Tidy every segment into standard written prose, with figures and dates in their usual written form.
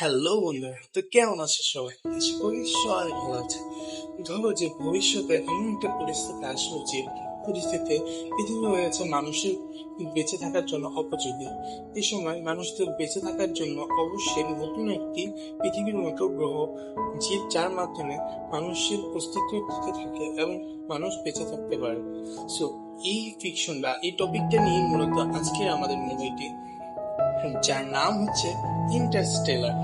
Hello বন্ধুরা, তো কেমন আছে সবাই? আশা করি সবাই ভালো আছে। ধরো যে ভবিষ্যতে এমন একটা পরিস্থিতি আসলো যে পরিস্থিতিতে পৃথিবী হয়ে গেছে মানুষের বেঁচে থাকার জন্য অপযোগী। এই সময় মানুষদের বেঁচে থাকার জন্য অবশ্যই নতুন একটি পৃথিবীর মতো গ্রহ জীব যার মাধ্যমে মানুষের অস্তিত্ব টিকে থাকে এবং মানুষ বেঁচে থাকতে পারে। সো এই ফিকশন বা এই টপিকটা নিয়ে মূলত আজকে আমাদের মুভিটি, যার নাম হচ্ছে ইন্টারস্টেলার।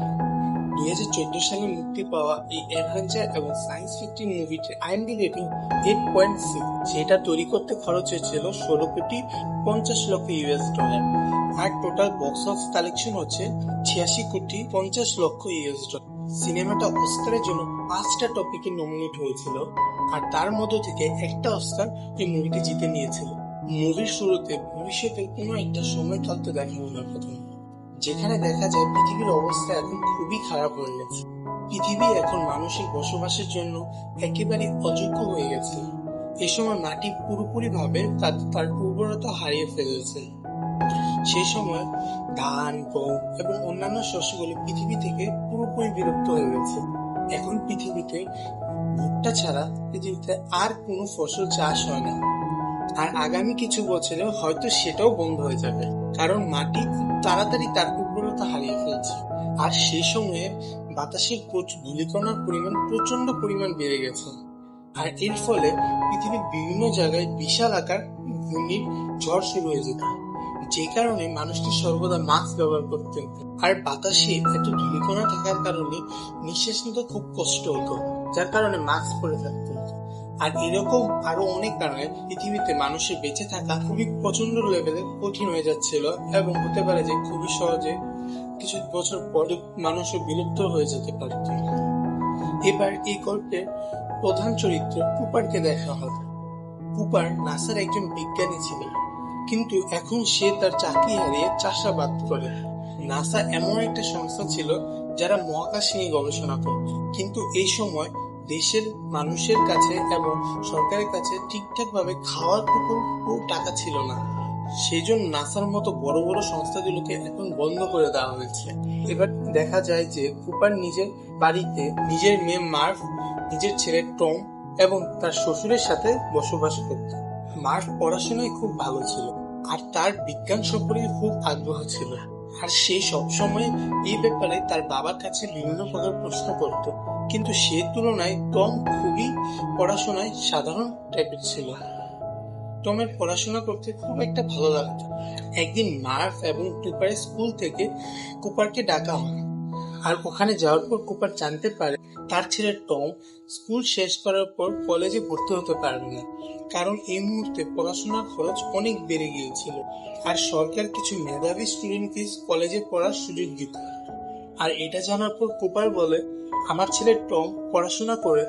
2014 সালে মুক্তি পাওয়া এই অ্যাডভেঞ্চার এবং সায়েন্স ফিকশন মুভিটির আইএমডি রেটিং 8.6। যেটা তৈরি করতে খরচ হয়েছিল 16 কোটি 50 লক্ষ US ডলার। আর টোটাল বক্স অফিস কালেকশন হচ্ছে 86 কোটি 50 লক্ষ US ডলার। সিনেমাটা অস্কারের জন্য 5টা টপিকে নমিনেট হয়েছিল, আর তার মধ্য থেকে একটা অস্কার এই মুভিটি জিতে নিয়েছিল। মুভির শুরুতে ভবিষ্যতের কোনো একটা সময় তত্ত্ব দেখানো হয় প্রথমে, যেখানে দেখা যায় পৃথিবীর অবস্থা এখন খুবই খারাপ হয়ে গেছে। পৃথিবী এখন মানুষের বসবাসের জন্য একেবারে অযোগ্য হয়ে গেছে। এ সময় মাটি পুরোপুরি ভাবে তার উর্বরতা হারিয়ে ফেলেছে। সেই সময় ধান, গম এবং অন্যান্য শস্যগুলি পৃথিবী থেকে পুরোপুরি বিলুপ্ত হয়ে গেছে। এখন পৃথিবীতে ভুট্টা ছাড়া পৃথিবীতে আর কোনো ফসল চাষ হয় না, আর আগামী কিছু বছরে হয়তো সেটাও বন্ধ হয়ে যাবে, কারণ মাটি খুব তাড়াতাড়ি তার উর্বরতা হারিয়ে ফেলছে। আর সেই সময়ে বাতাসের ধূলিকণার পরিমাণ প্রচন্ড পরিমাণ বেড়ে গেছে, আর এর ফলে পৃথিবীর বিভিন্ন জায়গায় বিশাল আকার ঘূর্ণির ঝড় শুরু হয়ে যেত, যে কারণে মানুষকে সর্বদা মাস্ক ব্যবহার করতে হতো। আর বাতাসে এত ধূলিকণা থাকার কারণে নিঃশ্বাস নিতে খুব কষ্ট হতো, যার কারণে মাস্ক পরে থাকতে হতো। আর এরকম আরো অনেক কারণে পৃথিবীতে মানুষের বেঁচে থাকা খুবই প্রচন্ড লেভেলে কঠিন হয়ে যাচ্ছিল, এবং হতে পারে যে খুবই সহজে কিছু বছর পরে মানুষও বিলুপ্ত হয়ে যেতে পারত। এবার এই গল্পের প্রধান চরিত্র কুপারকে দেখা হয়। কুপার নাসার একজন বিজ্ঞানী ছিল, কিন্তু এখন সে তার চাকরি হারিয়ে চাষাবাদ করে। নাসা এমন একটা সংস্থা ছিল যারা মহাকাশ নিয়ে গবেষণা করত, কিন্তু এই সময় দেশের মানুষের কাছে এবং সরকারের কাছে ঠিকঠাক ভাবে খাওয়ার কোনো টাকা ছিল না। সেই জন্য নাসার মতো বড় বড় সংস্থাগুলোকে এখন বন্ধ করে দেওয়া হয়েছে। এবার দেখা যায় যে কুপার নিজের বাড়িতে নিজের মেয়ে মার্ভ, নিজের ছেলে টম এবং তার শ্বশুরের সাথে বসবাস করত। মার্ভ পড়াশোনায় খুব ভালো ছিল, আর তার বিজ্ঞান সম্পর্কে খুব আগ্রহ ছিল, আর সে সবসময় এই ব্যাপারে তার বাবার কাছে বিভিন্ন প্রকার প্রশ্ন করত। কিন্তু সে তুলনায় টম খুবই পড়াশোনায় সাধারণ টাইপের ছিল। টমের পড়াশোনা করতে খুব একটা ভালো লাগতো। একদিন মার্ভ এবং কুপারের স্কুল থেকে কুপারকে ডাকা হয়, আর ওখানে যাওয়ার পর কুপার জানতে পারে তার ছেলে টম স্কুল শেষ করার পর কলেজে ভর্তি হতে পারবে না, কারণ এই মুহূর্তে পড়াশোনার খরচ অনেক বেড়ে গিয়েছিল, আর সরকার কিছু মেধাবী স্টুডেন্টকে কলেজে পড়ার সুযোগ দিত। আর এটা জানার পর কুপার বলে, আমার ছেলে টম পড়াশোনা করে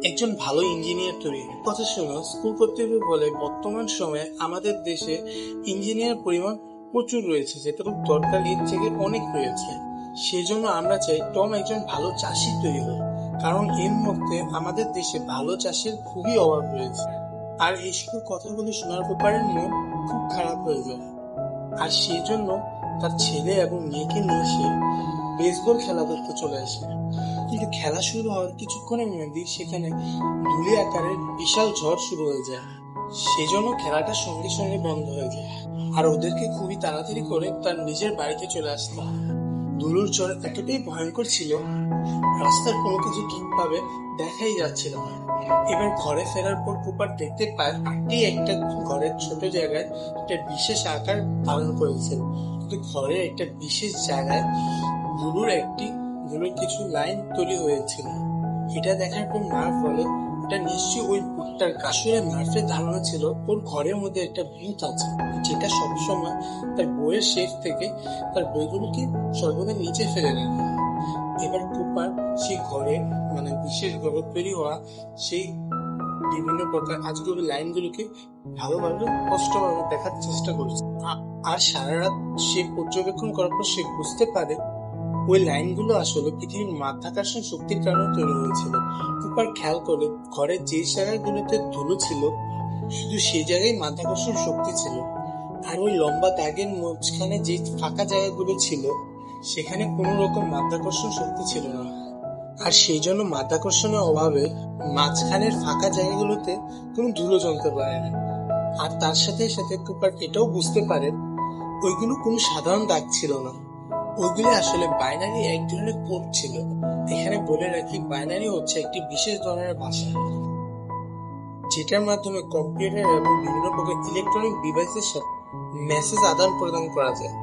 একজন ভালো ইঞ্জিনিয়ার তৈরি কথা শুনে স্কুল কর্তৃপক্ষ বলে, বর্তমান সময়ে আমাদের দেশে ইঞ্জিনিয়ার পরিমাণ প্রচুর রয়েছে, যেটুকু দরকার এর থেকে অনেক রয়েছে। সেজন্য আমরা চাই টম একজন ভালো চাষি তৈরি হোক, কারণ এই মুহূর্তে আমাদের দেশে ভালো চাষের খুবই অভাব রয়েছে। আর এইসব কথাগুলি শোনার কুপারের মন খুব খারাপ হয়ে যায়, আর সেই জন্য তার ছেলে এবং মেয়েকে নিয়ে সে বেসবল খেলা করতে চলে আসে। কিন্তু খেলা শুরু হওয়ার কিছুক্ষণের মধ্যেই সেখানে ধূলি আকারের বিশাল ঝড় শুরু হয়ে যায়, সেজন্য খেলাটা সঙ্গে সঙ্গে বন্ধ হয়ে যায়, আর ওদেরকে খুবই তাড়াতাড়ি করে তার নিজের বাড়িতে চলে আসতে হয়। ধুলোর ঝড় এতটাই ভয়ঙ্কর ছিল, রাস্তার কোনো কিছু ঠিকভাবে দেখাই যাচ্ছিল না। এবার ঘরে ফেরার পর কুপার দেখতে পায় একটা ঘরের ছোট জায়গায় একটা বিশেষ আকার ধারণ করেছিল, কিন্তু ঘরের একটা বিশেষ জায়গায় ধুলোর কিছু লাইন তৈরি হয়েছিল। এটা দেখার পর মার্ভ বলে, এটা নিশ্চয়ই ওই ভূতটার আসলে মার্ভের ধারণা ছিল ওর ঘরের মধ্যে একটা ভূত আছে, যেটা সবসময় তার বইয়ের শেলফ থেকে তার বইগুলোকে সর্বদা নিচে ফেলে রাখে। এবার কুপার সেই ঘরে বিশেষ ভাবে তৈরি হওয়া সেই বিভিন্ন প্রকার আজগুবি লাইনগুলোকে ভালোভাবে স্পষ্টভাবে দেখার চেষ্টা করেছে। আর সারা রাত সে পর্যবেক্ষণ করার পর সে বুঝতে পারে ওই লাইনগুলো আসলে পৃথিবীর মাধ্যাকর্ষণ শক্তির কারণে তৈরি হয়েছিল। কুপার খেয়াল করে ঘরের যে জায়গাগুলোতে ধুলো ছিল শুধু সেই জায়গায় মাধ্যাকর্ষণ শক্তি ছিল, আর ওই লম্বা দাগের মাঝখানে যে ফাঁকা জায়গাগুলো ছিল সেখানে কোনো রকম মাধ্যাকর্ষণ শক্তি ছিল না, আর সেই জন্য মাধ্যাকর্ষণের অভাবে মাঝখানের ফাঁকা জায়গাগুলোতে কোনো ধুলো জমতে পারে না। আর তার সাথে সাথে কুপার এটাও বুঝতে পারে ওইগুলো কোনো সাধারণ দাগ ছিল না, ওইগুলো আসলে বাইনারি এক ধরনের কোড ছিল। এখানে বলে রাখি, বাইনারি হচ্ছে একটি বিশেষ ধরনের ভাষা যেটার মাধ্যমে কম্পিউটার এবং বিভিন্ন প্রকার ইলেকট্রনিক ডিভাইসের সাথে মেসেজ আদান প্রদান করা যায়।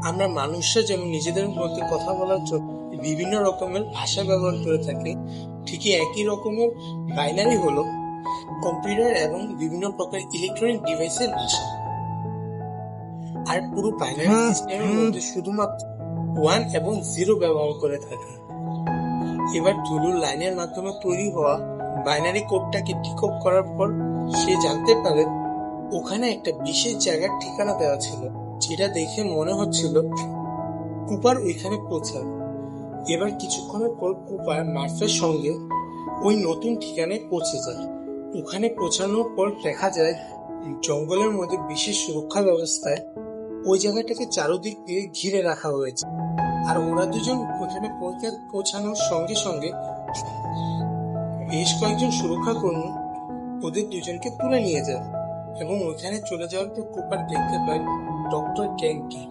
আমরা মানুষরা যেমন নিজেদের মধ্যে কথা বলার জন্য বিভিন্ন রকমের ভাষা ব্যবহার করে থাকি, ঠিকই একই রকমের বাইনারি হলো কম্পিউটার এবং বিভিন্ন প্রকার ইলেকট্রনিক ডিভাইসের ভাষা। আর পুরো বাইনারি সিস্টেমের মধ্যে শুধুমাত্র 1 এবং 0 ব্যবহার করে থাকে। এবার ধুলোর লাইনের মাধ্যমে তৈরি হওয়া বাইনারি কোডটাকে ডিকোড করার পর সে জানতে পারে ওখানে একটা বিশেষ জায়গার ঠিকানা দেওয়া ছিল, যেটা দেখে মনে হচ্ছিল কুপার ওইখানে পৌঁছাবে। এবার কিছুক্ষণের পর কুপার মার্ফের সঙ্গে ওই নতুন ঠিকানায় পৌঁছে যায়। ওখানে পৌঁছানোর পর দেখা যায় জঙ্গলের মধ্যে বিশেষ সুরক্ষা ব্যবস্থায় ওই জায়গাটাকে চারদিক দিয়ে ঘিরে রাখা হয়েছে। আর ওরা দুজন ওখানে পৌঁছানোর সঙ্গে সঙ্গে বেশ কয়েকজন সুরক্ষা কর্মী ওদের দুজনকে তুলে নিয়ে যায় এবং ওইখানে চলে যাওয়ার পর কুপার দেখতে পায় ডক্টর গ্র্যানকে।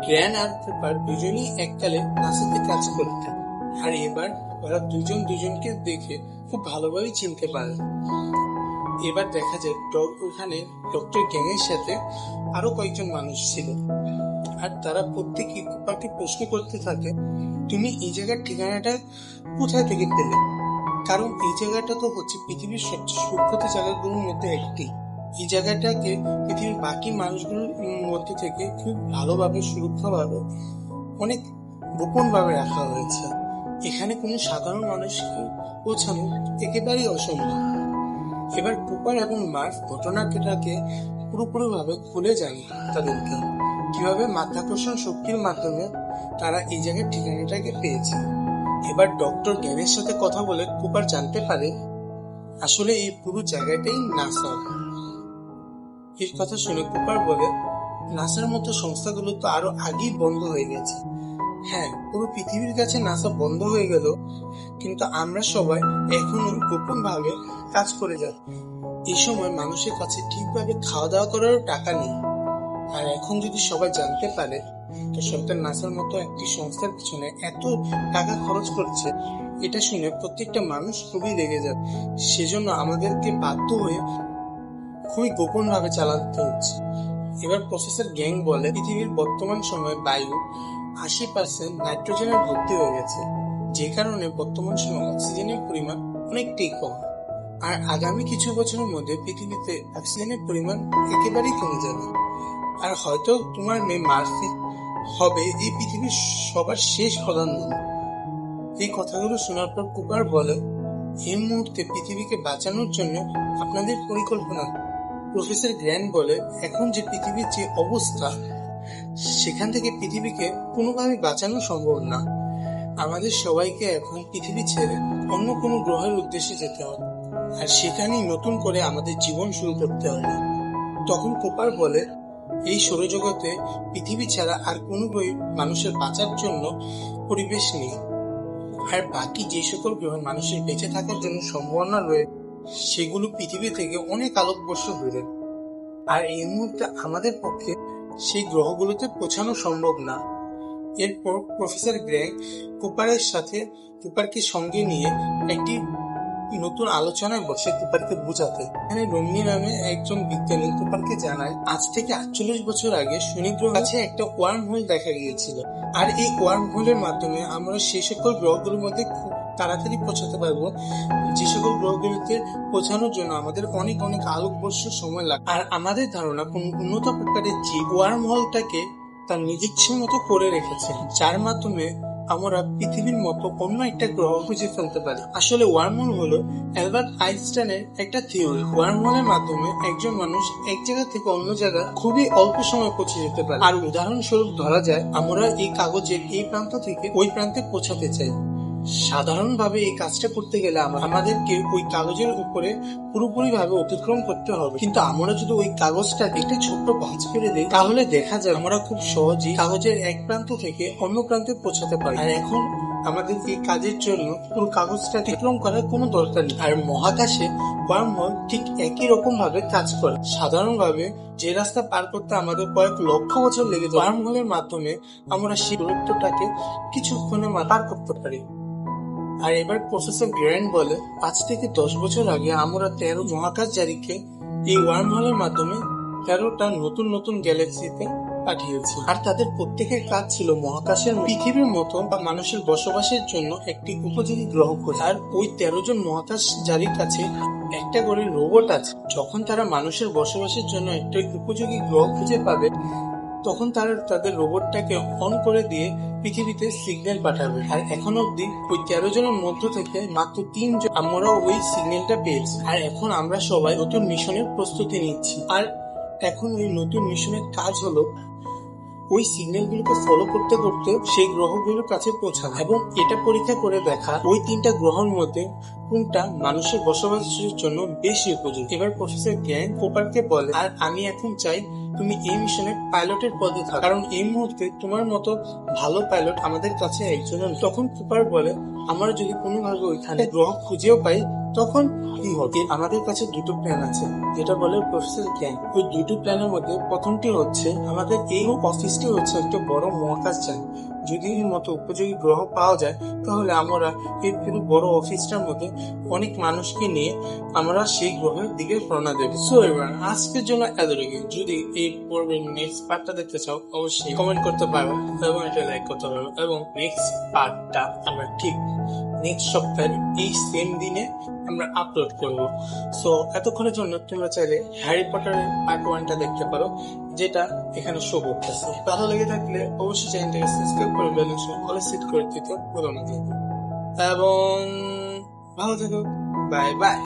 গ্র্যান আর কুপার দুজনই এককালে নাসাতে কাজ করতেন, আর এবার ওরা দুজন দুজনকে দেখে খুব ভালোভাবে চিনতে পারে। এবার দেখা যায় ওখানে ডক্টর গ্যাংয়ের সাথে আরো কয়েকজন মানুষ ছিল, আর তারা প্রত্যেকেই কুপারকে প্রশ্ন করতে থাকে, তুমি এই জায়গার ঠিকানাটা কোথায় থেকে পেলে? কারণ এই জায়গাটা তো হচ্ছে পৃথিবীর সবচেয়ে সুরক্ষিত জায়গাগুলোর মধ্যে একটি। এই জায়গাটাকে পৃথিবীর বাকি মানুষগুলোর মধ্যে থেকে খুব ভালোভাবে সুরক্ষাভাবে অনেক গোপন ভাবে রাখা হয়েছে। এখানে কোনো সাধারণ মানুষকে পৌঁছানো একেবারেই অসম্ভব। এবার কুপার এবং মার্ফ ঘটনাটাকে পুরোপুরি ভাবে খুলে জানে তাদেরকে কিভাবে মাধ্যাকর্ষণ শক্তির মাধ্যমে তারা এই জায়গার ঠিকানাটাকে পেয়েছে। এবার ডক্টর গ্যানের সাথে কথা বলে কুপার জানতে পারে আসলে এই পুরো জায়গাটাই নাসা। এর কথা শুনে কুপার বলে, নাসার মতো সংস্থাগুলো তো আরো আগেই বন্ধ হয়ে গেছে। হ্যাঁ, পুরো পৃথিবীর কাছে নাসা বন্ধ হয়ে গেল, কিন্তু আমরা সবাই এখনো গোপন ভাবে কাজ করে যাচ্ছি। এই সময় মানুষের কাছে ঠিকভাবে খাওয়া দাওয়া করার টাকা নেই, আর এখন যদি সবাই জানতে পারে তো সরকার নাসার মতো একটি সংস্থার পিছনে এত টাকা খরচ করছে, এটা শুনে প্রত্যেকটা মানুষ খুবই রেগে যাবে। সেজন্য আমাদেরকে বাধ্য হয়ে খুবই গোপন ভাবে চালাতে হচ্ছে। এবার প্রফেসর গ্যাং বলে, পৃথিবীর বর্তমান সময়ে বায়ু 80% নাইট্রোজেনে ভর্তি হয়ে গেছে, যে কারণে বর্তমান সময়ে অক্সিজেনের পরিমাণ অনেকটাই কম। আর আগামী কিছু বছরের মধ্যে পৃথিবীতে অক্সিজেনের পরিমাণ একেবারেই কমে যাবে, আর হয়তো তোমার মেয়ে মার্ফি হবে এই পৃথিবীর সবার শেষ প্রধানমন্ত্রী। এই কথাগুলো শোনার পর কুপার বলে, এই মুহূর্তে পৃথিবীকে বাঁচানোর জন্য আপনাদের পরিকল্পনা। প্রফেসর গ্র্যান্ড বলে, এখন যে পৃথিবীর যে অবস্থা, সেখান থেকে পৃথিবীকে কোনোভাবে বাঁচানো সম্ভব না। আমাদের সবাইকে এখন পৃথিবী ছেড়ে অন্য কোনো গ্রহের উদ্দেশ্যে যেতে হবে, আর সেখানেই নতুন করে আমাদের জীবন শুরু করতে হবে। তখন কুপার বলে, এই সৌরজগতে পৃথিবী ছাড়া আর কোনো মানুষের বাঁচার জন্য পরিবেশ নেই, আর বাকি যে সকল গ্রহ মানুষের বেঁচে থাকার জন্য সম্ভাবনা রয়েছে সেগুলো পৃথিবী থেকে অনেক আলোকবর্ষ দূরে, আর এই মুহূর্তে আমাদের পক্ষে সেই গ্রহগুলোতে পৌঁছানো সম্ভব না। এরপর প্রফেসর গ্র্যাং কুপারকে সঙ্গে নিয়ে একটি নতুন আলোচনায় বসে কুপারকে বোঝাতে। এখানে রমনি নামে একজন বিজ্ঞানী কুপারকে জানায়, আজ থেকে 48 বছর আগে শনি গ্রহের কাছে একটা ওয়ার্ম হোল দেখা গিয়েছিল, আর এই ওয়ার্ম হোলের মাধ্যমে আমরা সেই সকল গ্রহগুলোর মধ্যে খুব তাড়াতাড়ি পৌঁছাতে পারবো, যে সকল গ্রহগুলিতে পৌঁছানোর জন্য আমাদের অনেক অনেক আলোকবর্ষ সময় লাগে। আর আমাদের ধারণা কোন উন্নত প্রকারের জীব ওয়ার্ম হোলটাকে তার নিজস্ব মতো করে রেখেছে, যার মাধ্যমে আমরা পৃথিবীর মতো অন্য একটা গ্রহ খুঁজে ফেলতে পারি। আসলে ওয়ার্মহোল হলো অ্যালবার্ট আইনস্টাইনের একটা থিওরি। ওয়ার্মহোলের মাধ্যমে একজন মানুষ এক জায়গা থেকে অন্য জায়গায় খুবই অল্প সময় পৌঁছে যেতে পারে। আর উদাহরণস্বরূপ ধরা যায় আমরা এই কাগজের এই প্রান্ত থেকে ওই প্রান্তে পৌঁছাতে চাই, সাধারণভাবে এই কাজটা করতে গেলে আমাদেরকে ওই কাগজের উপরে পুরোপুরি ভাবে অতিক্রম করতে হবে, কিন্তু আমরা যদি ওই কাগজটা একটা ছোট্ট ভাঁজ করে দিই তাহলে দেখা যায় আমরা খুব সহজেই কাগজের এক প্রান্ত থেকে অন্য প্রান্তে পৌঁছাতে পারি। আর এখন আমাদের এই কাজের জন্য পুরো কাগজটা অতিক্রম করার কোনো দরকার নেই। আর মহাকাশে ওয়ার্মহোল ঠিক একই রকম ভাবে কাজ করে। সাধারণভাবে যে রাস্তা পার করতে আমাদের কয়েক লক্ষ বছর লেগে যায়, ওয়ার্মহোলের মাধ্যমে আমরা সেই দূরত্বটাকে কিছুক্ষণে পার করতে পারি। আর এবার প্রফেসর গ্র্যান্ট বলে 5 থেকে 10 বছর আগে আমরা 13 মহাকাশচারীকে এই ওয়ার্মহোলের মাধ্যমে 13টা নতুন নতুন গ্যালাক্সিতে পাঠিয়েছে। আর তাদের প্রত্যেকের কাজ ছিল মহাকাশের পৃথিবীর মতো বা মানুষের বসবাসের জন্য একটি উপযোগী গ্রহ খোঁজা। আর ওই 13 জন মহাকাশচারীর কাছে একটা করে রোবট আছে। যখন তারা মানুষের বসবাসের জন্য একটা উপযোগী গ্রহ খুঁজে পাবে তখন তারা তাদের রোবটটাকে অন করে দিয়ে পৃথিবীতে সিগন্যাল পাঠাবে। আর এখন অব্দি ওই 13 জনের মধ্য থেকে মাত্র 3 জন আমরা ওই সিগন্যালটা পেয়েছি। আর এখন আমরা সবাই নতুন মিশনের প্রস্তুতি নিচ্ছি। আর এখন ওই নতুন মিশনের কাজ হলো ওই সিগন্যালগুলোকে ফলো করতে করতে সেই গ্রহগুলোর কাছে পৌঁছানো এবং এটা পরীক্ষা করে দেখা ওই 3টা গ্রহের মধ্যে কোনটা মানুষের বসবাসের জন্য বেশি উপযোগী। এবার প্রফেসর গ্র্যান্ট কুপারকে বলে, আর আমি এখন চাই তুমি এই মিশনের পাইলটের পদে থাকো, কারণ এই মুহূর্তে তোমার মতো ভালো পাইলট আমাদের কাছে একজন। তখন কুপার বলে, আমরা যদি কোনোভাবে ওইখানে গ্রহ খুঁজেও পাই তখন কি হবে? আমাদের কাছে দুটো প্ল্যান আছে, যেটা বলে প্রফেসর গ্র্যান্ট। ওই দুটো প্ল্যানের মধ্যে প্রথমটি হচ্ছে আমাদের এই অফিসটি হচ্ছে একটা বড় মহাকাশযান। যদি এর মতো উপযোগী গ্রহ পাওয়া যায় তাহলে আমরা এই পুরো বড় অফিসটার মধ্যে অনেক মানুষকে নিয়ে আমরা সেই গ্রহের দিকে রওনা দেব। সো এবার আজকের জন্য এতটুকু। যদি এই পর্বের নেক্সট পার্টটা দেখতে চাও অবশ্যই কমেন্ট করতে পারো এবং এটা লাইক করতে পারো। এবং নেক্সট পার্টটা আমরা ঠিক নেক্সট সপ্তাহের এই সেম দিনে আমরা আপলোড করব। সো এতক্ষণের জন্য তোমরা চাইলে হ্যারি পটারের পার্ট 1টা দেখতে পারো, যেটা এখানে শো করতেছে। ভালো লেগে থাকলে অবশ্যই চ্যানেলটাকে সাবস্ক্রাইব করে বেল আইকন অলে সেট করে দিতে ভুলো না। এবং ভালো থেকো, বাই বাই।